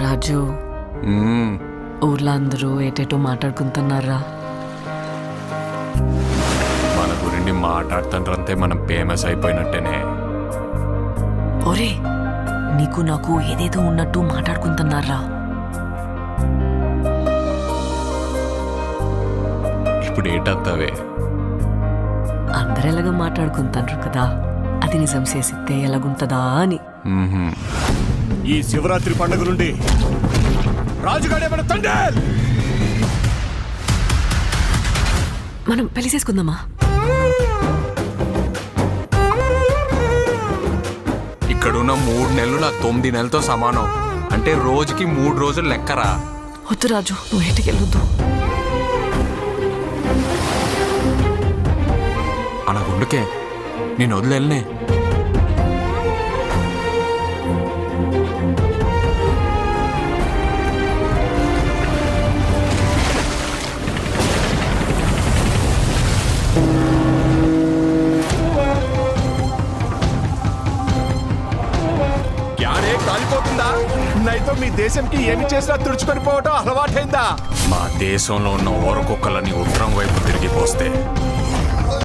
రాజు, ఊర్లో అందరూ ఏటేటో మాట్లాడుకుంటున్నారా? మన గురించి మాట్లాడుతుంటే మనం ఫేమస్ అయిపోయినట్టేనే. ఒరే, నీకు నాకు ఏదేదో ఉన్నట్టు మాట్లాడుకుంటున్నారా? ఇప్పుడు ఏటంతవే? అందరు ఎలాగ మాట్లాడుకుంటారు కదా, అది నిజం చేసిస్తే ఎలాగుంటదా అని. ఈ శివరాత్రి పండుగ నుండి రాజుగాడే మన తండ్రి. మనం పెళ్లి చేసుకుందామా? ఇక్కడున్న 3 నెలలు నా 9 నెలలతో సమానం. అంటే రోజుకి 3 రోజులు లెక్కరా. వద్దు రాజు, నువ్వు ఏటికి వెళ్ళొద్దు. అలా గుండుకే నేను వదిలేనే. యారే కాలిపోతుందా? నైతో మీ దేశంకి ఏమి చేసినా తుడుచుకొని పోవటం అలవాటైందా? మా దేశంలో ఉన్న ఓరకొక్కలని ఉత్తరం వైపు తిరిగిపోస్తే